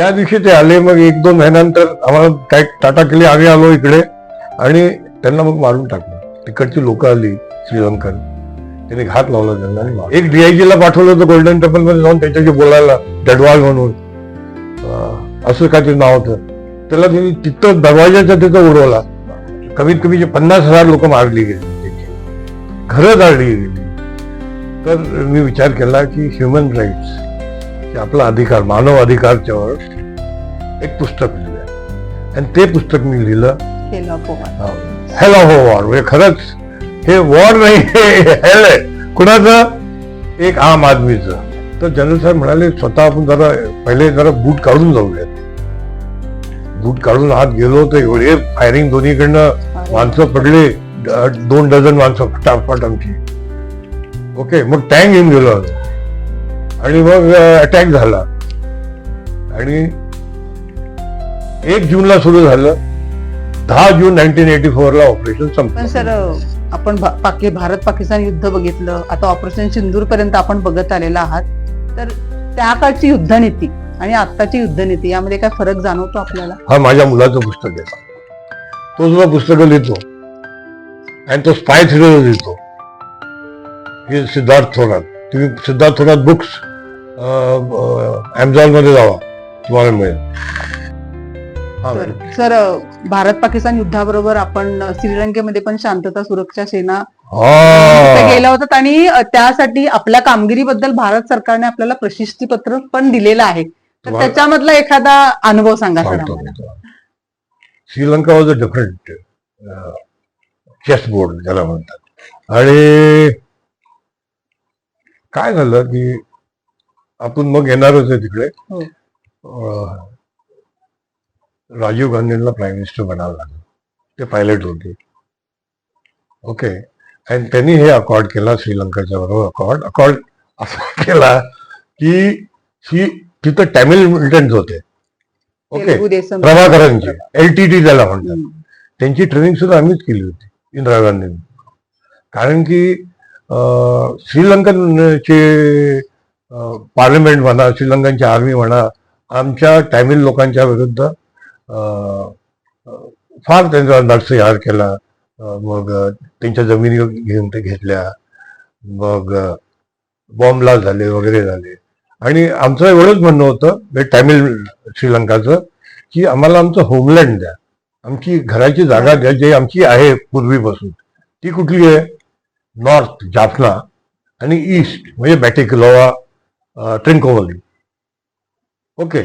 त्या दिवशी ते आले. मग 1-2 महिन्यानंतर आम्हाला काय टाटा केली, आम्ही आलो इकडे आणि त्यांना मग मारून टाकलं. तिकडची लोक आली श्रीलंकन, त्यांनी घात लावला त्यांना आणि मारलं. एक DIG ला पाठवलं होतं गोल्डन टेम्पल मध्ये जाऊन त्याच्याशी बोलायला, डडवाल म्हणून असं काहीतरी नाव होतं. त्याला त्यांनी तिथं दरवाजाच्या तिथं उडवला. कमीत कमी 50,000 लोक मारली गेली, त्याची घरं जाळली गेली. तर मी विचार केला की ह्युमन राईट्स, आपला अधिकार, मानव अधिकारच्यावर एक पुस्तक लिहिलं आणि ते पुस्तक मी लिहिलं हेल ऑफ वॉर. म्हणजे खरंच हे वॉर नाही, हे हेल आहे. कुणाचं? एक आम आदमीचं. तर जनरल साहेब म्हणाले स्वतः आपण पहिले जरा बूट काढून जाऊयात. बूट काढून आत गेलो तर एवढे फायरिंग दोन्हीकडनं, माणसं पडले, 2 डझन माणसं फटाफट आमची. ओके, मग टँक घेऊन गेलो आणि मग अटॅक झाला आणि 1 जूनला सुरू झालं. 10 जून 1984 ला ऑपरेशन संपलं. सर, आपण भारत पाकिस्तान युद्ध बघितलं, आता ऑपरेशन सिंदूर पर्यंत आपण बघत आलेला आहात. तर त्या काळची युद्धनीती आणि आत्ताची युद्धनीती यामध्ये काय फरक जाणवतो आपल्याला? हा माझ्या मुलाचं पुस्तक आहे. तो सुद्धा पुस्तकं लिहितो आणि तो स्पाय थ्रिलर लिहितो. हे सिद्धार्थ थोरात. तुम्ही सिद्धार्थ थोरात बुक्स Amazon मध्ये जावा, तुम्हाला मिळेल. सर, भारत पाकिस्तान युद्धाबरोबर आपण श्रीलंकेमध्ये पण शांतता सुरक्षा सेना गेल्या होतात आणि त्यासाठी आपल्या कामगिरीबद्दल भारत सरकारने आपल्याला प्रशस्ती पत्र पण दिलेलं आहे. तर त्याच्यामधला एखादा अनुभव सांगा सर आम्हाला. Sri Lanka was a different chess board ज्याला म्हणतात. आणि काय झालं की आपण मग येणारच आहे तिकडे. राजीव गांधींना प्राईम मिनिस्टर बनावं लागलं. ते पायलट होते. ओके, आणि त्यांनी हे अकॉर्ड केला श्रीलंकाच्या बरोबर. अकॉर्ड असा केला की तिथं तमिळ मिलिटंट होते. ओके, प्रभाकरांची LTT त्याला म्हणतात. त्यांची ट्रेनिंग सुद्धा आम्हीच केली होती, इंदिरा गांधींनी. कारण की श्रीलंकनचे पार्लमेंट म्हणा, श्रीलंकनची आर्मी म्हणा, आमच्या तमिळ लोकांच्या विरुद्ध फार त्यांचा नरसंहार केला. मग त्यांच्या जमिनी घेऊन ते घेतल्या, मग बॉम्बलास्ट झाले वगैरे झाले. आणि आमचं एवढंच म्हणणं होतं तमिळ श्रीलंकाचं की आम्हाला आमचं होमलँड द्या, आमची घराची जागा द्या, जे आमची आहे पूर्वीपासून. ती कुठली आहे? नॉर्थ जाफना आणि ईस्ट म्हणजे बॅटिकलोवा, ट्रिंकोवली. ओके,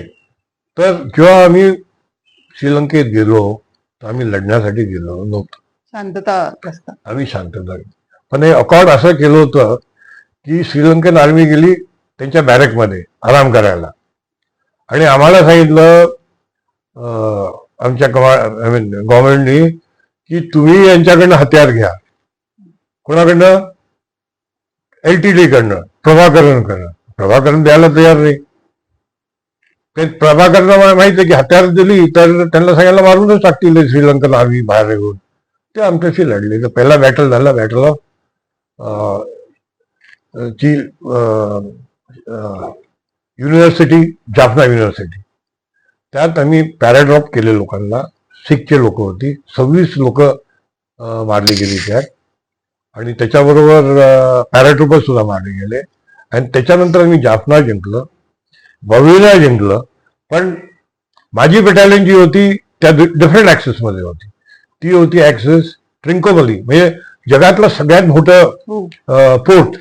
तर जेव्हा आम्ही श्रीलंकेत गेलो तर आम्ही लढण्यासाठी गेलो नव्हतो, शांतता. आम्ही शांतता. पण हे अकॉर्ड असं केलं होतं की श्रीलंकन आर्मी गेली त्यांच्या बॅरेकमध्ये आराम करायला आणि आम्हाला सांगितलं आमच्या गव्हर्नमेंटनी की तुम्ही यांच्याकडनं हत्यार घ्या. कोणाकडनं? LTT कडनं, प्रभाकरनकडनं. प्रभाकरन द्यायला तयार नाही. ते प्रभाकरला माहिती आहे की हत्यार दिली तर त्यांना सगळ्यांना मारूनच टाकतील श्रीलंकन आर्मी बाहेर निघून. ते आमच्याशी लढले. तर पहिला बॅटल झाला, battle of university, Jaffna university. त्यात आम्ही पॅराड्रॉप केले लोकांना. सिखचे लोक होती, 26 लोक मारली गेली त्यात. आणि त्याच्याबरोबर पॅराट्रूपर सुद्धा मारले गेले. आणि त्याच्यानंतर आम्ही जाफना जिंकलं, बविना जिंकलं. पण माझी बटालियन जी होती त्या डिफरंट ऍक्सेस मध्ये होती. ती होती ऍक्सेस ट्रिंकोवली, म्हणजे जगातलं सगळ्यात मोठं पोर्ट,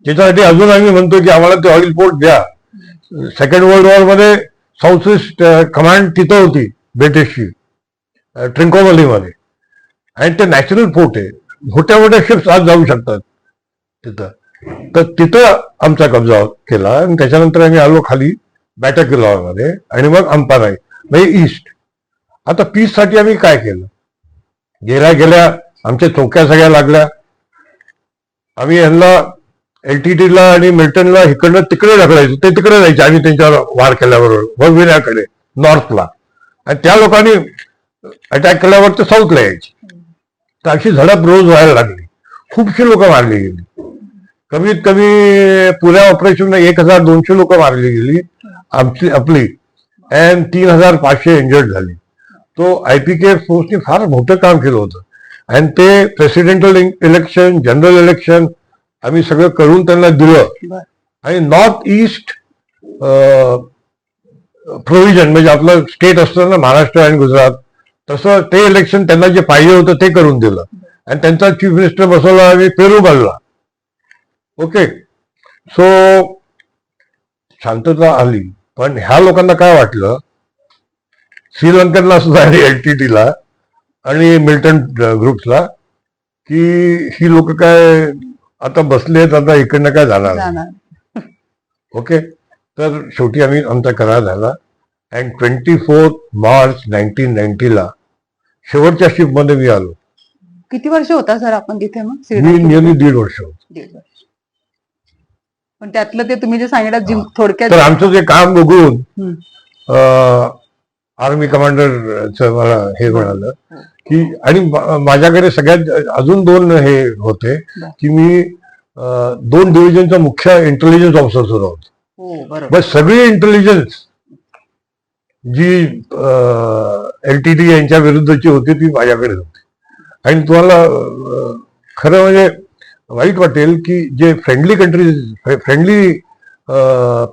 ज्याच्यासाठी अजून आम्ही म्हणतो की आम्हाला ते ऑइल पोर्ट द्या. सेकंड वर्ल्ड वॉर मध्ये साऊथ ईस्ट कमांड तिथं होती ब्रिटिशची, ट्रिंकोवलीमध्ये. आणि ते नॅचरल पोर्ट आहे, मोठ्या मोठ्या शिप्स आज जाऊ शकतात तिथं. तर तिथं आमचा कब्जा केला आणि त्याच्यानंतर आम्ही आलो खाली बॅटाकिलोमध्ये आणि मग अंपाराई म्हणजे ईस्ट. आता पीससाठी आम्ही काय केलं? गेल्या आमच्या चौक्या सगळ्या लागल्या. आम्ही यांना LTTला आणि मिल्टनला इकडनं तिकडे ढकलायचो, ते तिकडे जायचे. आम्ही त्यांच्यावर वार केल्याबरोबर बविनाकडे नॉर्थला, आणि त्या लोकांनी अटॅक केल्यावर ते साऊथला यायचे. तर अशी झडप रोज व्हायला लागली. खूपशी लोक मारली गेली. कमीत कमी पुऱ्या ऑपरेशन 1200 लोक मारली गेली आपली. अँड 3,500 इंजर्ड झाली. तो IPK फोर्सने फार मोठं काम केलं होतं. आणि ते प्रेसिडेंटल इलेक्शन, जनरल इलेक्शन आम्ही सगळं करून त्यांना दिलं. बरं. आणि नॉर्थ ईस्ट प्रोव्हिजन म्हणजे आपलं स्टेट असतं ना महाराष्ट्र आणि गुजरात, तसं ते इलेक्शन त्यांना जे पाहिजे होतं ते करून दिलं. आणि त्यांचा चीफ मिनिस्टर बसवला आणि पेरू बांधला. ओके, सो शांतता आली. पण ह्या लोकांना काय वाटलं, श्रीलंकनला सुद्धा LTTला आणि मिल्टन ग्रुप्सला, की ही लोक काय आता बसलेत, आता इकडनं काय जाणार. जाणार. ओके, तर शेवटी आम्ही आमचा करार झाला. अँड 24 मार्च 1990ला शेवटच्या शिपमध्ये मी आलो. किती वर्ष होता सर आपण तिथे मग मी श्रीलंकेत? नियरली 1.5 वर्ष होतो. 1.5 वर्ष. पण त्यातलं ते तुम्ही जे सांगितलं थोडक्यात. तर आमचं जे काम बघून हं. आर्मी कमांडरच मला हे म्हणालं की, आणि माझ्याकडे सगळ्यात अजून 2 हे होते की मी 2 डिव्हिजनचा मुख्य इंटेलिजन्स ऑफिसर सुद्धा होतो. हो, बरोबर. बस सगळी इंटेलिजन्स जी LTT यांच्या विरुद्धची होती ती माझ्याकडे होती. आणि तुम्हाला खरं म्हणजे वाईट वाटेल की जे फ्रेंडली कंट्रीज, फ्रेंडली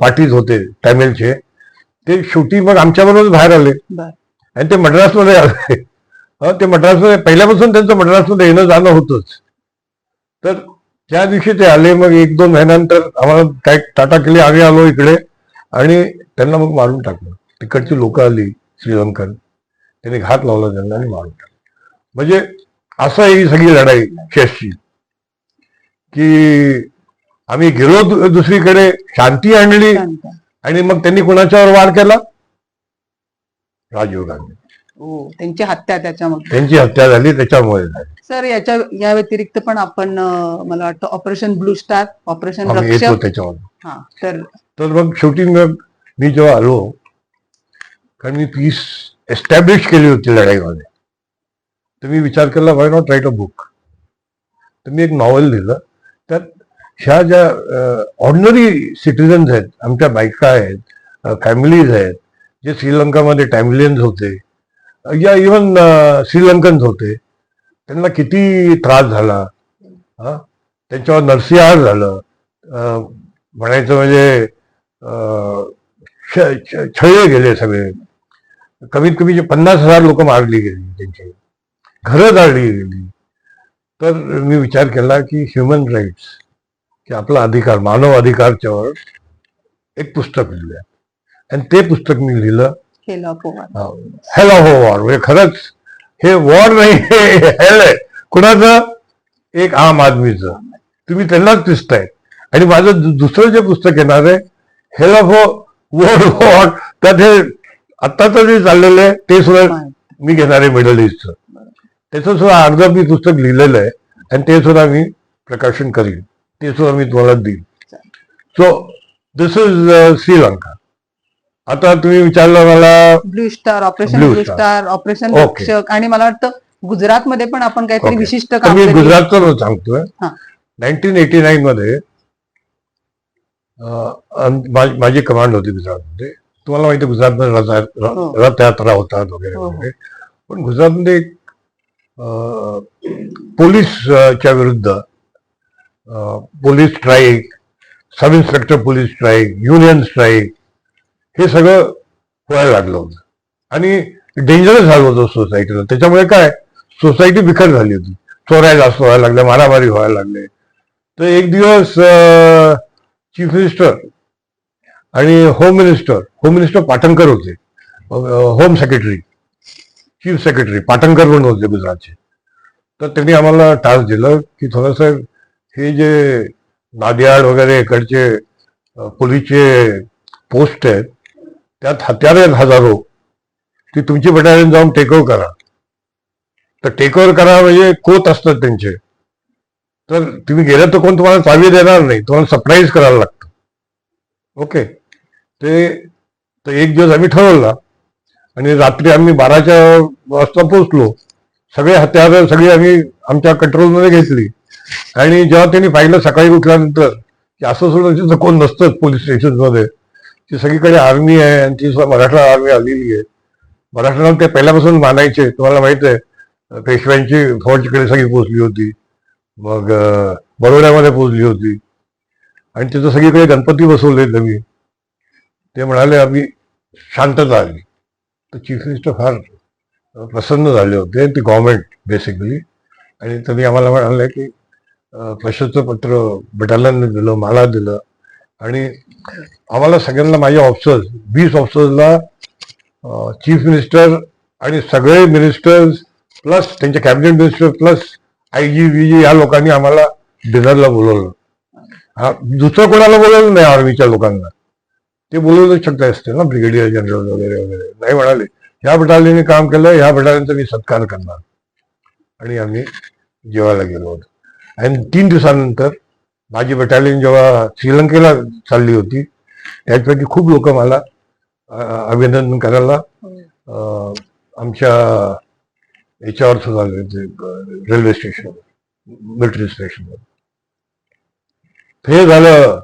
पार्टीज होते तामिळचे, ते शेवटी मग आमच्याबरोबर बाहेर आले. बरं. आणि ते मद्रासमध्ये आले. ते मद्रासमध्ये पहिल्यापासून त्यांचं मद्रासमध्ये येणं जाणं होतंच. तर त्या दिवशी ते आले. मग 1-2 महिन्यानंतर आम्हाला काय टाटा केली, आम्ही आलो इकडे आणि त्यांना मग मारून टाकलं. तिकडची लोक आली श्रीलंकन, त्यांनी घात लावला त्यांना आणि मारून टाकलं. म्हणजे असं ही सगळी लढाई चेसची, की आम्ही गेलो दुसरीकडे, शांती आणली शांत. आणि मग त्यांनी कुणाच्यावर वार केला? राजीव गांधी. हो, त्यांची हत्या त्याच्यामध्ये. त्यांची हत्या झाली त्याच्यामुळे झाली. सर या व्यतिरिक्त पण आपण मला वाटतं ऑपरेशन ब्लू स्टार, ऑपरेशन आम्ही येतो रक्षक. त्याच्यामध्ये. हा, तर तर मग शेवटी मग मी जेव्हा आलो, कारण मी पीस एस्टॅब्लिश केली होती लढाईमध्ये, तर मी विचार केला व्हाय नॉट राईट अ बुक. तर मी एक नॉव्हेल लिहिलं. त्यात ह्या ज्या ऑर्डिनरी सिटीजन्स आहेत, आमच्या बायका आहेत, फॅमिलीज आहेत, जे श्रीलंकामध्ये टॅमिलियन्स होते या इवन श्रीलंकन्स होते, त्यांना किती त्रास झाला, त्यांच्यावर नरसिंहार झालं, म्हणायचं म्हणजे छळले गेले सगळे. कमीत कमी 50,000 लोक मारली गेली, त्यांची घरं जाळली गेली. तर मी विचार केला की ह्युमन राईट्स, की आपला अधिकार, मानव अधिकारच्यावर एक पुस्तक लिहिलं. आणि ते पुस्तक मी लिहिलं hell of war. Hell of war. म्हणजे खरंच हे वॉर नाही, हे हेल आहे. कुणाचं? एक आम आदमीचं. तुम्ही त्यांनाच दिसताय. आणि माझं दुसरं जे पुस्तक येणार आहे, हेल ऑफ वर्ल्ड वॉर, त्यात हे आत्ताच जे चाललेलं आहे ते सुद्धा मी घेणार आहे, मिडल ईस्टचं. त्याचं सुद्धा अर्ध मी पुस्तक लिहिलेलं आहे आणि ते सुद्धा मी प्रकाशन करीन. ते सुद्धा मी तुम्हाला देईन. So this is Sri Lanka. आता तुम्ही विचारलं मला blue star, operation blue blue star. Star, operation okay. रक्षक, आणि मला वाटतं गुजरातमध्ये पण आपण काहीतरी ओके. विशिष्ट तर काम मी केलं. गुजरातचं सांगतोय. हा. 1989 मध्ये माझी कमांड होती गुजरातमध्ये. तुम्हाला माहिती आहे गुजरातमध्ये रथयात्रा होतात वगैरे हो. वगैरे. पण गुजरातमध्ये एक पोलीसच्या विरुद्ध police strike, sub inspector police strike, union strike, हे सगळं व्हायला लागलं होतं. आणि डेंजरस झालं होतं सोसायटीला. त्याच्यामुळे काय, सोसायटी बिखर झाली होती. चोऱ्या जास्त व्हायला लागल्या, मारामारी व्हायला लागले. तर एक दिवस चीफ मिनिस्टर आणि होम मिनिस्टर पाटणकर होते, home secretary, chief secretary Patankar म्हणून होते गुजरातचे. तर त्यांनी आम्हाला टास्क दिलं की थोडंसं हे जे नादियाड वगैरे इकडचे पोलीसचे पोस्ट आहेत, त्यात हत्यारे आहेत हजारो, ती तुमची बटालियन जाऊन टेक ओव्हर करा. तर टेक ओव्हर करा म्हणजे कोत असतात त्यांचे. तर तुम्ही गेलं तर कोण तुम्हाला चावी देणार नाही, तुम्हाला सरप्राईज करायला लागतं. ओके. ते तर एक दिवस आम्ही ठरवला आणि रात्री आम्ही 12च्या वाजता पोहोचलो. सगळे हत्यारं सगळी आम्ही आमच्या कंट्रोलमध्ये घेतली. आणि जेव्हा त्यांनी पाहिलं सकाळी उठल्यानंतर की असं सोडून तिथं कोण नसतंच पोलीस स्टेशनमध्ये, ती सगळीकडे आर्मी आहे आणि ती मराठा आर्मी आलेली आहे. मराठा ते पहिल्यापासून मानायचे. तुम्हाला माहित आहे पेशव्यांची फौज तिकडे सगळी पोहोचली होती, मग बरोड्यामध्ये पोहोचली होती आणि तिथं सगळीकडे गणपती बसवले नवीन. ते म्हणाले आम्ही शांतता आली. तर चीफ मिनिस्टर फार प्रसन्न झाले होते, ती गव्हर्नमेंट बेसिकली. आणि त्यांनी आम्हाला म्हणाले की प्रशस्ती पत्र बटालियनने दिलं, मला दिलं आणि आम्हाला सगळ्यांना माझ्या ऑफिसर्स 20 ऑफिसर्सला चीफ मिनिस्टर आणि सगळे मिनिस्टर्स प्लस त्यांचे cabinet minister plus IG VG या लोकांनी आम्हाला डिनरला बोलवलं. दुसरं कोणाला बोलवलं नाही आर्मीच्या लोकांना. ते बोलवू शकता असते ना ब्रिगेडियर जनरल वगैरे वगैरे. नाही म्हणाले ह्या बटालियनने काम केलं, ह्या बटालियनचा मी सत्कार करणार. आणि आम्ही जेवायला गेलो होतो. आणि 3 दिवसानंतर माझी बटालियन जेव्हा श्रीलंकेला चालली होती त्यापैकी खूप लोक मला अभिनंदन करायला आमच्या याच्यावर सुद्धा आले होते, रेल्वे स्टेशन, मिलिटरी स्टेशनवर. हे झालं.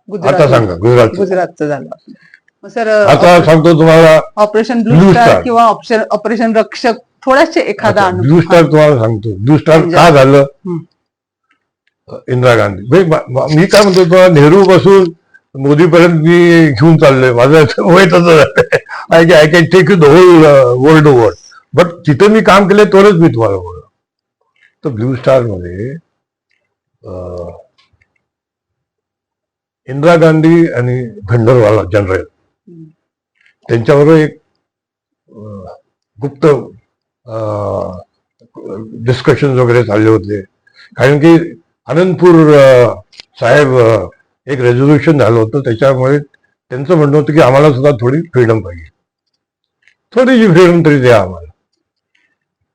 आता सांगा गुजरातचं झालं. सर आता सांगतो तुम्हाला ऑपरेशन ब्लू स्टार किंवा ऑपरेशन रक्षक थोडासे एखादा अनुभव. ब्लू स्टार तुम्हाला सांगतो. ब्लू स्टार का झालं? इंदिरा गांधी. मी काय म्हणतो तुम्हाला, नेहरू पासून मोदीपर्यंत मी घेऊन चाललोय. माझं वय तसं झालंय. I can take you the whole world over. But तिथं मी काम केले तरच मी तुम्हाला बोललो. तर ब्लू स्टार मध्ये इंदिरा गांधी आणि भंडरवाला जनरल त्यांच्याबरोबर एक गुप्त डिस्कशन वगैरे चालले होते. कारण की आनंदपूर साहेब एक रेझोल्युशन झालं होतं. त्याच्यामुळे त्यांचं म्हणणं होतं की आम्हाला सुद्धा थोडी फ्रीडम पाहिजे, थोडीशी फ्रीडम तरी द्या आम्हाला.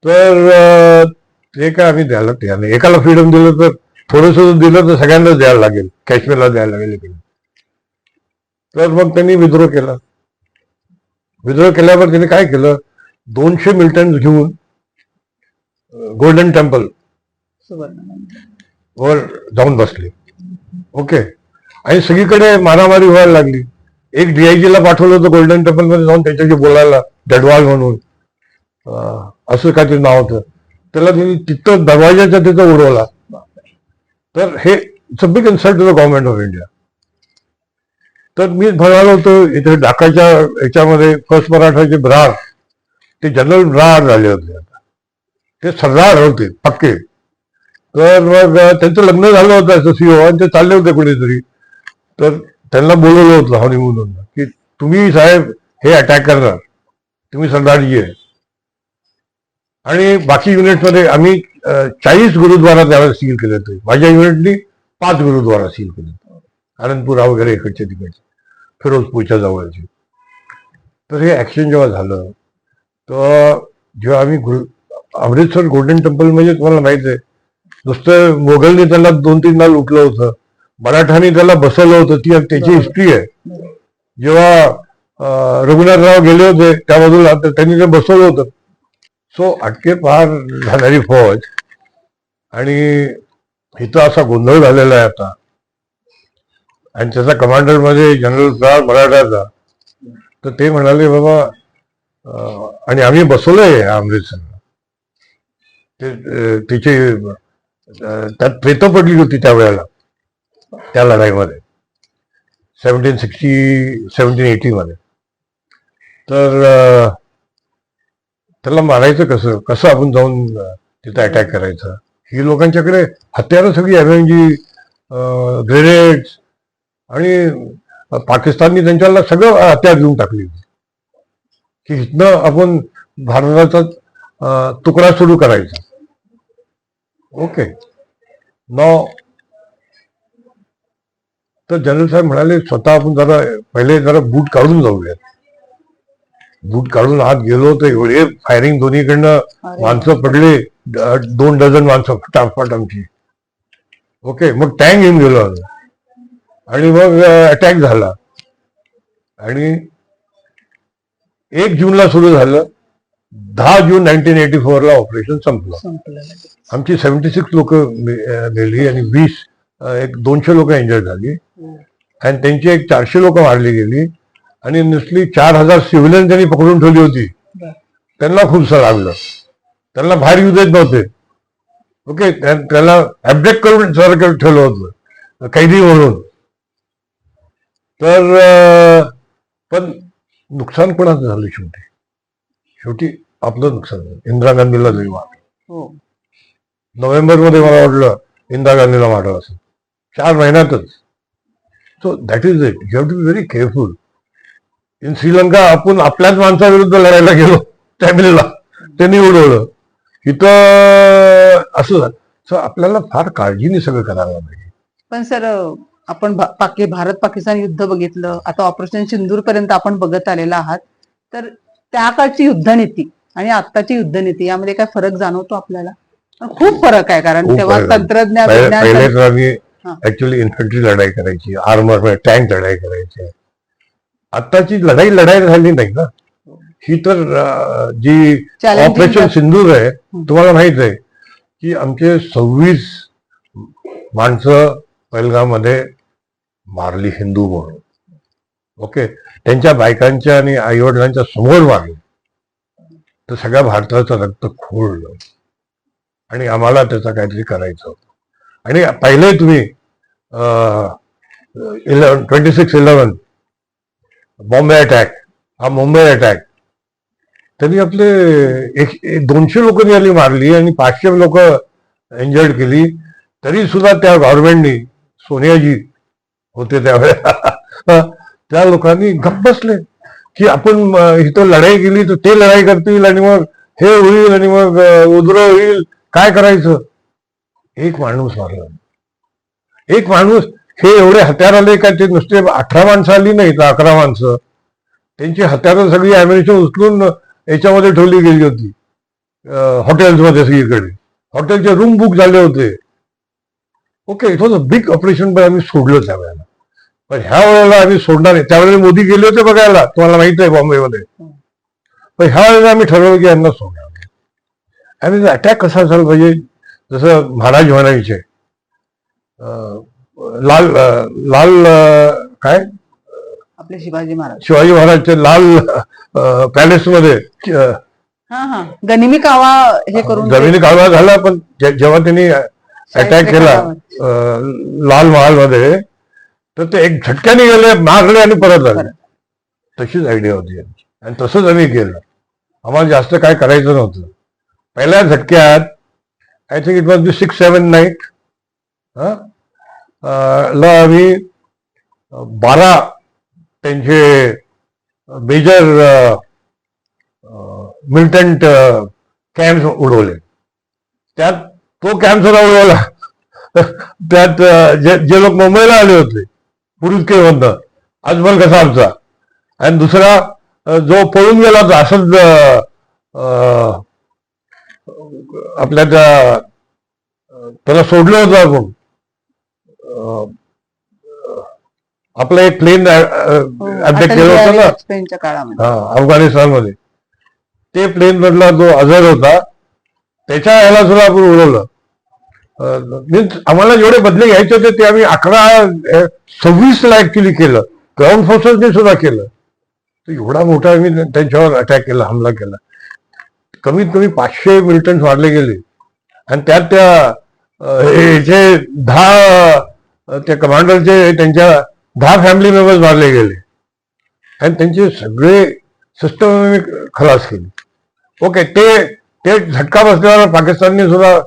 तर ते काय आम्ही द्यायला तयार नाही. एकाला फ्रीडम दिलं तर थोडंसं दिलं तर सगळ्यांनाच द्यायला लागेल, काश्मीरला द्यायला लागेल. तर मग त्यांनी विद्रोह केला. विद्रोह केल्यावर त्यांनी काय केलं, 200 मिलिटंट्स घेऊन गोल्डन टेम्पल वर जाऊन बसले. ओके. आणि सगळीकडे मारामारी व्हायला लागली. एक DIG ला पाठवलं होतं गोल्डन टेम्पल मध्ये जाऊन त्याच्याशी बोलायला, डडवाल म्हणून असं काहीतरी नाव होतं. त्याला त्यांनी तिथं दरवाजाच्या तिथं उडवला. तर हे it's a big insult to the government of India. तर मी म्हणालो होतो इथे ढाकाच्या याच्यामध्ये फर्स्ट मराठाचे ब्रार, ते जनरल ब्रार झाले होते. आता ते सरदार होते पक्के. तर मग त्यांचं लग्न झालं होतं CEO आणि ते चालले होते कुठेतरी. तर त्यांना बोलवलं होतं हनीमून की तुम्ही साहेब हे अटॅक करणार, तुम्ही सरदारजी आहे. आणि बाकी युनिटमध्ये आम्ही 40 गुरुद्वारा त्यावेळेस सील केले होते. माझ्या युनिटनी 5 गुरुद्वारा सील केले होते, आनंदपुरा वगैरे इकडचे तिकडचे, फिरोजपूरच्या जवळचे. तर हे ऍक्शन जेव्हा झालं तर जेव्हा आम्ही अमृतसर गोल्डन टेम्पल म्हणजे तुम्हाला माहित आहे, नुसतं मोगलनी त्याला 2-3दा लुटलं होतं, मराठांनी त्याला बसवलं होतं. ती त्याची हिस्ट्री आहे. जेव्हा रघुनाथराव गेले होते त्या बाजूला तर त्यांनी ते बसवलं होतं. सो अटके पार झाणारी फौज. आणि इथं असा गोंधळ झालेला आहे आता. आणि त्याचा कमांडर मध्ये जनरल ब्रार मराठाचा. तर ते म्हणाले बाबा, आणि आम्ही बसवलंय अमृतसरला. तिचे त्यात प्रेत पडली होती त्यावेळेला, त्या लढाईमध्ये 1780 मध्ये. तर त्याला मारायचं कसं, कसं आपण जाऊन तिथं अटॅक करायचं. ही लोकांच्याकडे हत्यारं सगळी MMG, ग्रेनेड्स, आणि पाकिस्ताननी त्यांच्याला सगळं हत्यार घेऊन टाकली की इथनं आपण भारताचा तुकडा सुरू करायचा. ओके. तर जनरल साहेब म्हणाले स्वतः आपण पहिले जरा बूट काढून जाऊयात. बूट काढून आत गेलो तर एवढे फायरिंग दोन्हीकडनं, माणसं पडले 2 डझन माणसं फटाफट आमची. ओके. मग टँक घेऊन गेलो आणि मग अटॅक झाला. आणि 1 जूनला सुरू झालं. 10 जून 1984 ला ऑपरेशन संपलं. आमची 76 लोक मेली आणि 20 एक 200 लोक इंजर्ड झाली आणि त्यांची एक 400 लोक मारली गेली आणि नुसती 4000 सिव्हिलियन त्यांनी पकडून ठेवली होती. त्यांना खूप लागलं, त्यांना बाहेर येऊ देत नव्हते. ओके, त्याला ऍब्जेक्ट करून ठेवलं होतं कैदी म्हणून. तर पण नुकसान कोणाचं झालं? शेवटी आपलं नुकसान झालं. इंदिरा गांधीला जरी मारलं, नोव्हेंबरमध्ये मला वाटलं इंदिरा गांधीला मारलं असं 4 महिन्यातच. So that is it. You have to be very careful. In Sri Lanka आपण आपल्याच माणसाविरुद्ध लढायला गेलो, फॅमिलीला त्यांनी उडवलं. इथं असं झालं. सो आपल्याला फार काळजीने सगळं करायला पाहिजे. पण सर, आपण भारत पाकिस्तान युद्ध बघितलं, आता ऑपरेशन सिंदूर पर्यंत आपण बघत आलेला आहात. तर त्या काळची युद्धनीती आणि आत्ताची युद्धनीती यामध्ये काय फरक जाणवतो आपल्याला? खूप फरक आहे, कारण तेव्हा तंत्रज्ञान पहिले तर आम्ही ऍक्च्युअली इन्फंट्री लढाई करायची, आर्मर टँक लढाई करायची. आत्ताची लढाई झाली नाही ना. ही तर जी ऑपरेशन सिंदूर आहे, तुम्हाला माहित आहे की आमचे 26 माणसं पहलगाममध्ये मारली हिंदू म्हणून. ओके, त्यांच्या बायकांच्या आणि आईवडिलांच्या समोर मारली. तर सगळ्या भारताचं रक्त खोळलं आणि आम्हाला त्याचा काहीतरी करायचं होतं. आणि पहिले तुम्ही 26/11 बॉम्बे अटॅक, हा मुंबई अटॅक, त्यांनी आपले 200 लोक निघाली मारली आणि 500 लोक इंजर्ड केली. तरी सुद्धा त्या गव्हर्नमेंटनी, सोनियाजी होते त्यावेळेला, त्या लोकांनी गप्प बसले की आपण इथं लढाई केली तर ते लढाई करतील आणि मग हे होईल आणि मग उद्र होईल, काय करायचं. एक माणूस मारला, एक माणूस. हे एवढे हत्यार आले का ते नुसते 18 माणसं आली नाही तर 11 माणसं. त्यांची हत्यारं सगळी अमेरिकेशन उचलून याच्यामध्ये ठेवली गेली होती, हॉटेल्समध्ये सगळीकडे. हॉटेलचे रूम बुक झाले होते. Okay, it was a big operation. पण आम्ही सोडलं त्यावेळेला. पण ह्या वेळेला आम्ही सोडणार नाही. त्यावेळेला मोदी गेले होते बघायला, तुम्हाला माहित आहे, बॉम्बेमध्ये. पण ह्या वेळेला आम्ही ठरवलं की यांना सोडणार नाही. आणि अटॅक कसा झाला पाहिजे, जसं महाराज म्हणायचे, लाल काय आपले शिवाजी महाराजचे लाल पॅलेसमध्ये गनिमी कावा हे करून जमिनी कालवा झाला. पण जेव्हा त्यांनी अटॅक केला लाल महाल मध्ये, तर ते एक झटक्याने गेले, मारले आणि परत आले. तशीच आयडिया होती यांची आणि तसंच आम्ही केलं. आम्हाला जास्त काय करायचं नव्हतं. पहिल्या झटक्यात I think it was the 6-7 night ला आम्ही 12 त्यांचे मेजर मिलिटंट कॅम्प उडवले. त्यात तो कॅम्प सुद्धा उडवला. त्यात जे लोक मुंबईला आले होते पुरुषकेमधनं, अजमल कसाबचा, आणि दुसरा जो पळून गेला होता असंच आपल्या त्याला सोडलं होतं आपण. आपलं एक प्लेन अटॅक केलं होतं ना अफगाणिस्तानमध्ये. ते प्लेन मधला जो अझर होता त्याच्या ह्याला सुद्धा आपण उडवलं. मीन्स आम्हाला जेवढे बदले घ्यायचे होते ते आम्ही 26 ला ऍक्च्युली केलं. ग्राउंड फोर्सेसने सुद्धा केलं. तर एवढा मोठा आम्ही त्यांच्यावर अटॅक केला, हमला केला. कमीत कमी 500 मिलिटंट मारले गेले आणि त्यात ह्याचे 10 त्या कमांडरचे त्यांच्या 10 फॅमिली मेंबर्स मारले गेले आणि त्यांचे सगळे सिस्टम खलास केली. ओके, ते झटका बसल्यावर पाकिस्तानने सुद्धा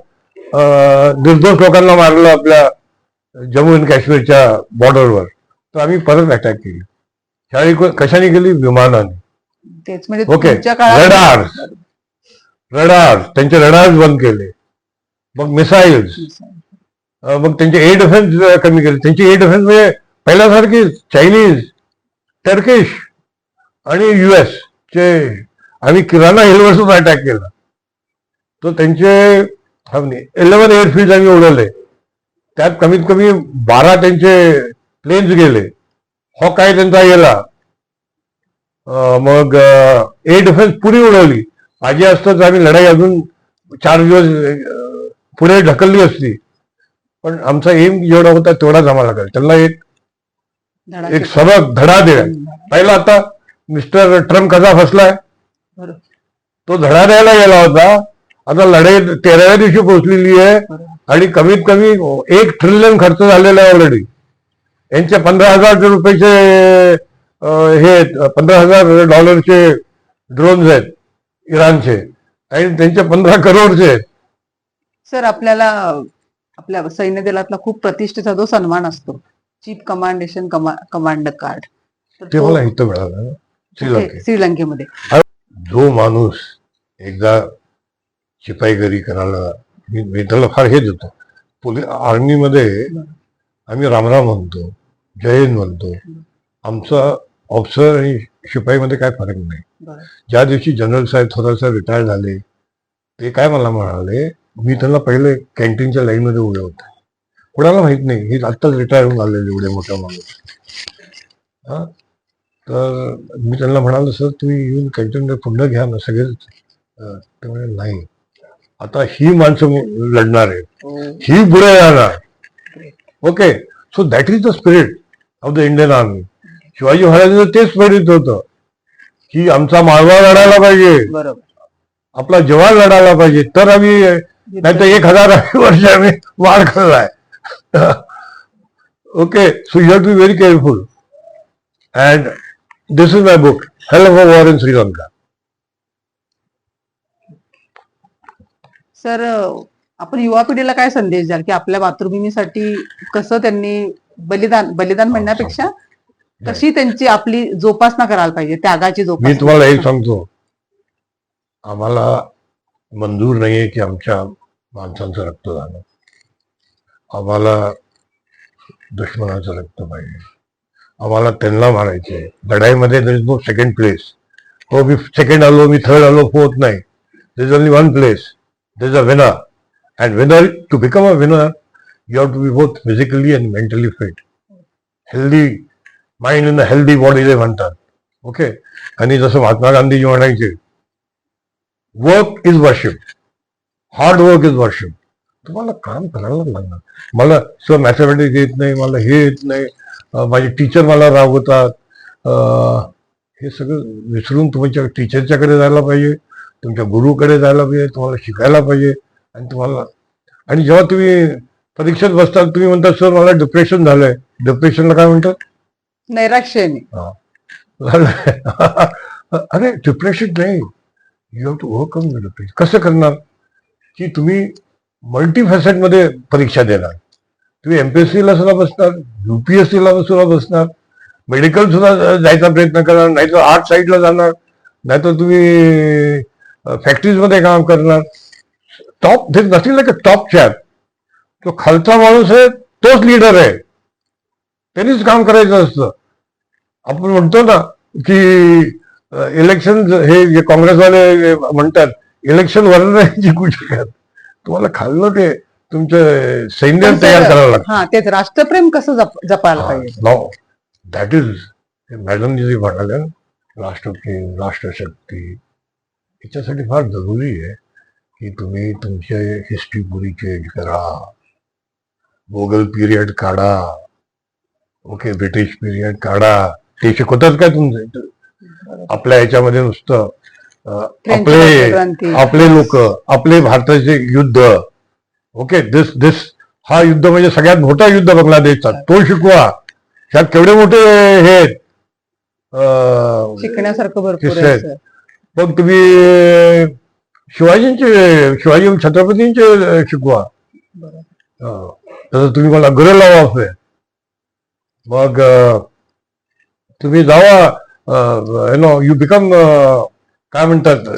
निर्दोष लोकांना मारलं आपल्या जम्मू अँड काश्मीरच्या बॉर्डरवर. तर आम्ही परत अटॅक केली. ह्यावेळी कशाने केली? विमानाने. ओके, रडार त्यांचे रडार्स बंद केले. मग मिसाईल्स, मग त्यांचे एअर डिफेन्स कमी केले. त्यांची एअर डिफेन्स म्हणजे पहिल्यासारखी चायनीज, टर्किश आणि US चे. आम्ही किराणा हिलवर सुद्धा अटॅक केला. तर त्यांचे 11 एअरफील्ड आम्ही उडवले. त्यात कमीत कमी 12 त्यांचे प्लेन्स गेले. हॉकाय त्यांचा गेला. मग एअर डिफेन्स पुरी उडवली. पाहिजे असतं तर आम्ही लढाई अजून 4 दिवस पुढे ढकलली असती. पण आमचा एम जेवढा होता तेवढाच आम्हाला कळेल. त्यांना एक सबक धडा द्या. पहिला आता मिस्टर ट्रम्प कसा फसलाय, बरोबर. तो धडा द्यायला गेला होता. आता लढाई 13व्या दिवशी पोहोचलेली आहे आणि कमीत कमी 1 ट्रिलियन खर्च झालेला आहे ऑलरेडी. यांचे 15,000 रुपयाचे हे $15,000 ड्रोन्स आहेत इराणचे आणि त्यांचे 15 करोडचे आहेत. सर, आपल्याला आपल्या सैन्य दलातला खूप प्रतिष्ठेचा जो सन्मान असतो, चीफ कमांडेशन कमांडर कार्ड, ते मला इथं मिळालं ना श्रीलंकेमध्ये. जो माणूस एकदा शिपाईगिरी करायला, मी त्याला फार हे देतो. आर्मीमध्ये आम्ही रामराम म्हणतो, जय हिंद म्हणतो. आमचा ऑफिसर आणि शिपाईमध्ये काय फरक नाही. ज्या दिवशी जनरल साहेब थोरात साहेब रिटायर झाले, ते काय मला म्हणाले, मी त्यांना पहिले कॅन्टीनच्या लाईनमध्ये उभे होते. कोणाला माहित नाही, हे आत्ताच रिटायर होऊन आलेले एवढे मोठा माणूस. हा, तर मी त्यांना म्हणालो, सर तुम्ही येऊन कॅन्टीनमध्ये पुन्हा घ्या ना सगळेच. ते म्हणे नाही, आता ही माणसं लढणार आहेत, ही पुढे जाणार. Okay, so that is the spirit of the Indian army. Shivaji महाराजांचं तेच स्पिरिट होतं की आमचा माळवा लढायला पाहिजे, आपला जवान लढायला पाहिजे, तर आम्ही, नाही तर 1000 वर्ष आम्ही वाढ खाल्लाय. Okay, so you have to be very careful. And this is my book, hell of a war in Sri Lanka. Sir, आपण युवा पिढीला काय संदेश द्याल की आपल्या मातृभूमीसाठी कसं त्यांनी बलिदान म्हणण्यापेक्षा कशी त्यांची आपली जोपासना करायला पाहिजे, त्यागाची जोपासना. मी तुम्हाला एक सांगतो, आम्हाला मंजूर नाहीये की आमच्या माणसांचं रक्त जाणं. आम्हाला दुश्मनाचं रक्त पाहिजे. आम्हाला त्यांना मारायचे. लढाईमध्ये there is no second place. हो, मी सेकंड आलो, मी थर्ड आलो, फोर्थ नाही. There is only one place. There is a winner. And winner, to become a winner you have to be both physically and mentally fit. Healthy mind in a healthy body जे म्हणतात. Okay, आणि जसं महात्मा गांधीजी म्हणायचे, work is worship, hard work is worship. तुम्हाला काम करायला लागणार. मला सर मॅथमॅटिक्स येत नाही, मला हे येत नाही, माझे टीचर मला रागवतात, हे सगळं विसरून तुमच्या टीचरच्याकडे जायला पाहिजे, तुमच्या गुरुकडे जायला पाहिजे, तुम्हाला शिकायला पाहिजे. आणि जेव्हा तुम्ही परीक्षेत बसतात, तुम्ही म्हणता सर मला डिप्रेशन झालंय. डिप्रेशनला काय म्हणतात? नैराश्याने. अरे डिप्रेशन नाही, you have to overcome the depression. कसं करणार की तुम्ही मल्टीफॅसेट मध्ये परीक्षा देणार. तुम्ही एमपीएससीला सुद्धा बसणार, युपीएससीला सुद्धा बसणार, मेडिकल सुद्धा जायचा प्रयत्न करणार, नाहीतर आर्ट साईडला जाणार, नाहीतर तुम्ही फॅक्टरीजमध्ये काम करणार. Top, this nothing like a top chap. तो खालचा माणूस आहे, तोच लीडर आहे, त्यांनीच काम करायचं असतं. आपण म्हणतो ना की इलेक्शन, हे काँग्रेसवाले म्हणतात इलेक्शन वर नाही जिंकू शकत. तुम्हाला खाल्लं ते तुमचं सैन्य तयार करावं लागतं. हा, तेच राष्ट्रप्रेम कसं जपायला पाहिजे. नाव दॅट इज, मॅडम जी म्हणाल्या, राष्ट्रप्रेम, राष्ट्रशक्ती, याच्यासाठी फार जरुरी आहे की तुम्ही तुमचे हिस्ट्री पुरी चेंज करा. मोगल पिरियड काढा, ओके, ब्रिटिश पिरियड काढा. ते शिकवतात काय तुमचं? आपल्या ह्याच्यामध्ये नुसतं आपले लोक, आपले भारताचे युद्ध, ओके, दिस हा युद्ध म्हणजे सगळ्यात मोठा युद्ध बांगलादेशचा, तो शिकवा. ह्यात केवढे मोठे हे शिकण्यासारखं भरपूर आहे. मग तुम्ही शिवाजी छत्रपतींचे शिकवा. तसं तुम्ही मला गुरेला वाफे, मग तुम्ही जावा, यू बिकम, काय म्हणतात,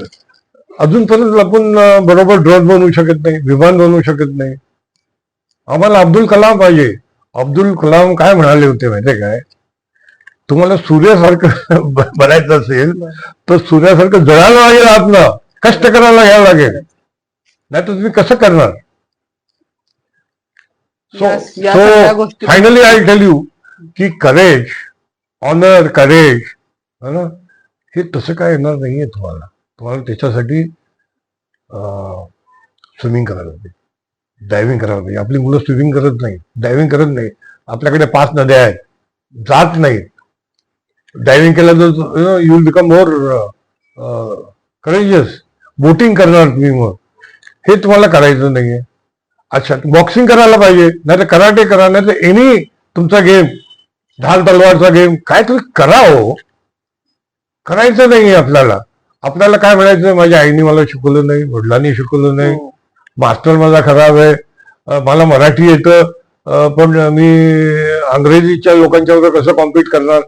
अजूनपर्यंत आपण बरोबर ड्रोन बनवू शकत नाही, विमान बनवू शकत नाही. आम्हाला अब्दुल कलाम पाहिजे. अब्दुल कलाम काय म्हणाले होते माहितीये काय? तुम्हाला सूर्यासारखं बनायचं असेल तर सूर्यासारखं जळायला लागेल, आपलं कष्ट करायला घ्यावं लागेल, नाही तर तुम्ही कसं करणार? So finally I tell you की करेज, ऑनर, करेज, हे तसं काय येणार नाहीये तुम्हाला. तुम्हाला त्याच्यासाठी स्विमिंग करायला पाहिजे. डायव्हिंग करायला पाहिजे. आपली मुलं स्विमिंग करत नाही, डायव्हिंग करत नाही. आपल्याकडे 5 नद्या आहेत, जात नाही. डायव्हिंग केलं तर you will become more courageous. Boating करणार तुम्ही, मग हे तुम्हाला करायचं नाहीये. अच्छा, बॉक्सिंग करायला पाहिजे, नाही तर कराटे करा, नाही तर एनी तुमचा गेम, ढाल तलवारचा गेम काय तुम्ही करा. हो, करायचं नाहीये आपल्याला. आपल्याला काय म्हणायचं, माझ्या आईने मला शिकवलं नाही, वडिलांनी शिकवलं नाही, हो. मास्टर माझा खराब आहे, मला मराठी येतं, पण मी अंग्रेजीच्या लोकांच्या बरोबर कसं कॉम्पिट करणार.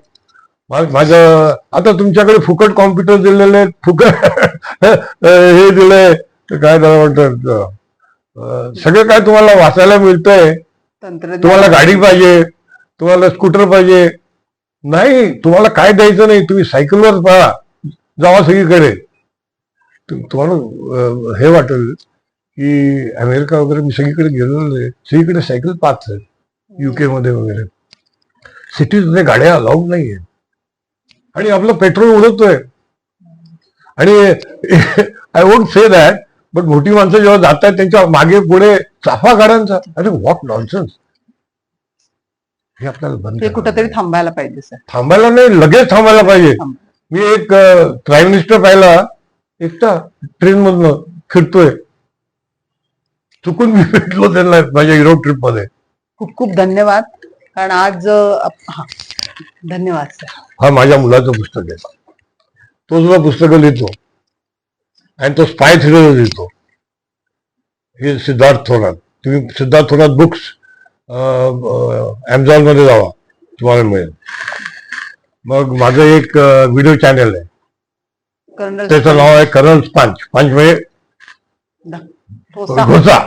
माझं आता तुमच्याकडे फुकट कॉम्प्युटर दिलेले आहेत, फुकट हे दिलंय, काय त्याला म्हणतात, सगळं काय तुम्हाला वाचायला मिळतंय. तंत्रज्ञान तुम्हाला गाडी पाहिजे, तुम्हाला स्कूटर पाहिजे, नाही तुम्हाला काय द्यायचं नाही. तुम्ही सायकलवर पळा, जावा सगळीकडे. तुम्हाला हे वाटेल की अमेरिका वगैरे मी सगळीकडे गेलेलो आहे, सगळीकडे सायकल पाथ आहेत, युके मध्ये वगैरे. सिटीजमध्ये गाड्या अलाउड नाहीये आणि आपलं पेट्रोल उडवतोय. आणि I won't say that, but मोठी माणसं जेव्हा जातात त्यांच्या मागे पुढे चाफा गाड्यांचा, अरे व्हॉट नॉनसेन्स. हे आपल्याला बंद हे कुठेतरी थांबायला पाहिजे सर. थांबायला नाही, लगेच थांबायला पाहिजे. मी एक प्राईम मिनिस्टर पाहिला, एकटा ट्रेन मधनं फिरतोय, चुकून मी भेटलो त्यांना माझ्या युरोप ट्रिप मध्ये. खूप खूप धन्यवाद. कारण आज धन्यवाद सर. हा माझ्या मुलाचं पुस्तक आहे, तो सुद्धा पुस्तकं लिहितो आणि तो स्पाय थ्रिलर लिहितो. हे सिद्धार्थ थोरात. तुम्ही सिद्धार्थ थोरात बुक्स अमेझॉन मध्ये जावा, तुम्हाला मिळेल. मग माझं एक व्हिडिओ चॅनल आहे, कर्नल त्याचं नाव आहे कर्नल पंच. पंच म्हणजे ठोसा. घोसा.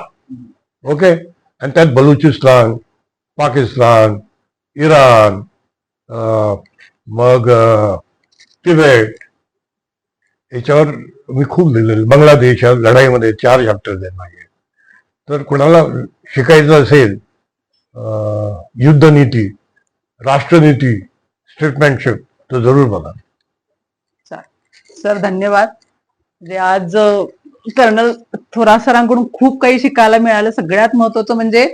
ओके. आणि त्यात बलुचिस्तान, पाकिस्तान, इराण, मग तिबेट, याच्यावर मी खूप लिहिलेलं. बांगलादेश या लढाईमध्ये 4 चॅप्टर आहेत माझे. तर कुणाला शिकायचं असेल युद्धनीती, राष्ट्रनीती, स्टेटमॅनशिप, तर जरूर बघा. सर धन्यवाद. म्हणजे आज कर्नल थोरात सरांकडून खूप काही शिकायला मिळालं. सगळ्यात महत्वाचं म्हणजे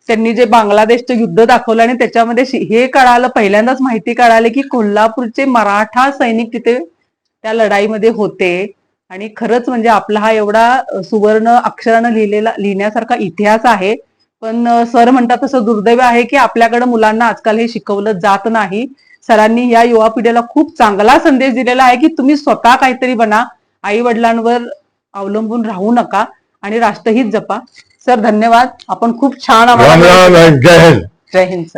त्यांनी जे बांगलादेशचं युद्ध दाखवलं आणि त्याच्यामध्ये हे कळालं, पहिल्यांदाच माहिती कळाली की कोल्हापूरचे मराठा सैनिक तिथे त्या लढाईमध्ये होते. आणि खरंच म्हणजे आपला हा एवढा सुवर्ण अक्षरानं लिहिण्यासारखा इतिहास आहे. पण सर म्हणतात तसं दुर्दैव आहे की आपल्याकडे मुलांना आजकाल हे शिकवलं जात नाही. सरांनी या युवा पिढीला खूप चांगला संदेश दिलेला आहे की तुम्ही स्वतः काहीतरी बना, आई वडिलांवर अवलंबून राहू नका आणि राष्ट्रहित जपा. सर धन्यवाद. आपण खूप छान राम राम, जय हिंद. जय हिंद सर.